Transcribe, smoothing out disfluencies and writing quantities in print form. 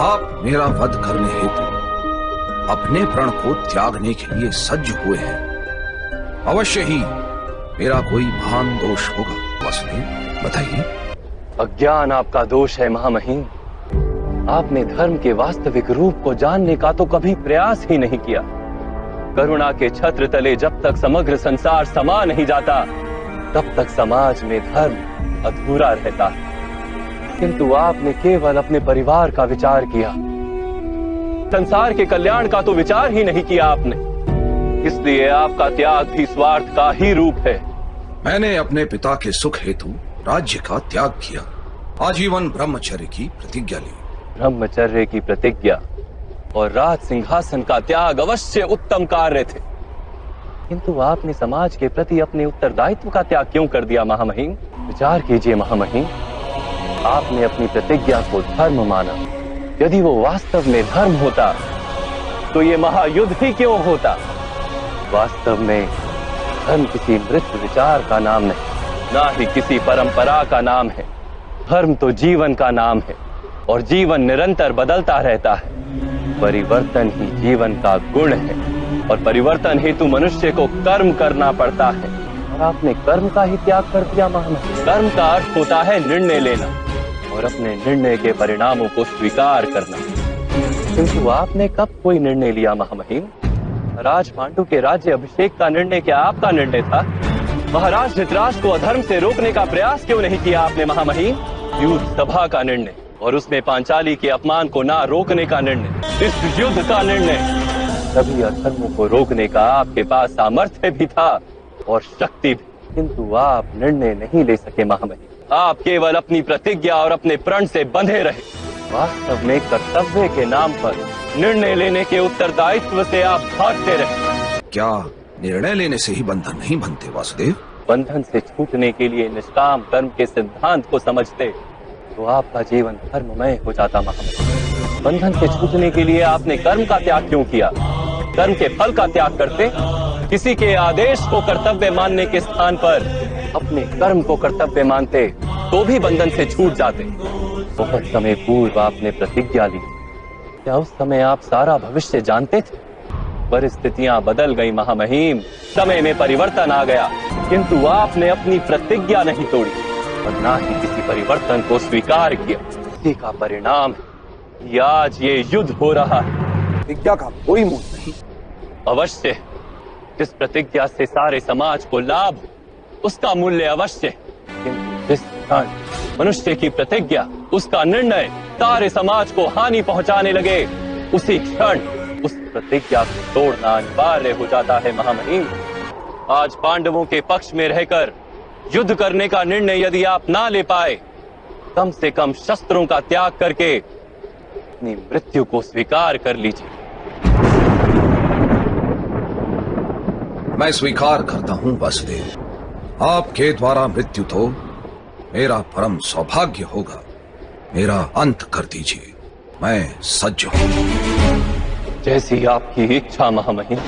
आप मेरा वध करने हेतु अपने प्रण को त्यागने के लिए सज्ज हुए हैं। अवश्य ही मेरा कोई महान दोष होगा। वसुदेव, बताइए। अज्ञान आपका दोष है महामहिम। आपने धर्म के वास्तविक रूप को जानने का तो कभी प्रयास ही नहीं किया। करुणा के छत्र तले जब तक समग्र संसार समा नहीं जाता, तब तक समाज में धर्म अधूरा रहता है। किंतु आपने केवल अपने परिवार का विचार किया, संसार के कल्याण का तो विचार ही नहीं किया आपने। इसलिए आपका त्याग भी स्वार्थ का ही रूप है। मैंने अपने पिता के सुख हेतु राज्य का त्याग किया, आजीवन ब्रह्मचर्य की प्रतिज्ञा ली। ब्रह्मचर्य की प्रतिज्ञा और राज सिंहासन का त्याग अवश्य उत्तम कार्य थे, किंतु आपने समाज के प्रति अपने उत्तरदायित्व का त्याग क्यों कर दिया महामहिम? विचार कीजिए महामहिम। आपने अपनी प्रतिज्ञा को धर्म माना। यदि वो वास्तव में धर्म होता तो ये महायुद्ध ही क्यों होता? वास्तव में धर्म किसी मृत विचार का नाम नहीं, ना ही किसी परंपरा का नाम है। धर्म तो जीवन का नाम है और जीवन निरंतर बदलता रहता है। परिवर्तन ही जीवन का गुण है और परिवर्तन हेतु मनुष्य को कर्म करना पड़ता है। और आपने कर्म का ही त्याग कर दिया महामहिम। कर्म का अर्थ होता है निर्णय लेना और अपने निर्णय के परिणामों को स्वीकार करना। किंतु आपने कब कोई निर्णय लिया महामहिम? राज पांडु के राज्य अभिषेक का निर्णय क्या आपका निर्णय था? महाराज धृतराष्ट्र को अधर्म से रोकने का प्रयास क्यों नहीं किया आपने महामहिम? युद्ध सभा का निर्णय और उसमें पांचाली के अपमान को ना रोकने का निर्णय, इस युद्ध का निर्णय, सभी अधर्मों को रोकने का आपके पास सामर्थ्य भी था और शक्ति भी, किंतु आप निर्णय नहीं ले सके महामहिम। आप केवल अपनी प्रतिज्ञा और अपने प्रण से बंधे रहे। वास्तव में कर्तव्य के नाम पर निर्णय लेने के उत्तरदायित्व से आप भागते रहे। क्या निर्णय लेने से ही बंधन नहीं बनते वासुदेव? बंधन से छूटने के लिए निष्काम कर्म के सिद्धांत को समझते तो आपका जीवन धर्ममय हो जाता महामहिम। बंधन से छूटने के लिए आपने कर्म का त्याग क्यों किया? कर्म के फल का त्याग करते, किसी के आदेश को कर्तव्य मानने के स्थान पर अपने कर्म को कर्तव्य मानते तो भी बंधन से छूट जाते। बहुत समय पूर्व आपने प्रतिज्ञा ली। क्या उस समय आप सारा भविष्य जानते थे? परिस्थितियां बदल गई महामहिम, समय में परिवर्तन आ गया, किंतु आपने अपनी प्रतिज्ञा नहीं तोड़ी और ना ही किसी परिवर्तन को स्वीकार किया। इसी का परिणाम है आज ये युद्ध हो रहा है। प्रतिज्ञा का कोई मूल्य नहीं। अवश्य जिस प्रतिज्ञा से सारे समाज को लाभ, उसका मूल्य अवश्य। किंतु जिस क्षण मनुष्य की प्रतिज्ञा, उसका निर्णय सारे समाज को हानि पहुंचाने लगे, उसी क्षण उस प्रतिज्ञा को तोड़ना अनिवार्य हो जाता है महामहिम। आज पांडवों के पक्ष में रहकर युद्ध करने का निर्णय यदि आप ना ले पाए, कम से कम शस्त्रों का त्याग करके अपनी मृत्यु को स्वीकार कर लीजिए। मैं स्वीकार करता हूं वासुदेव। आपके द्वारा मृत्यु तो मेरा परम सौभाग्य होगा। मेरा अंत कर दीजिए, मैं सज्ज हूं। जैसी आपकी इच्छा महामहिम।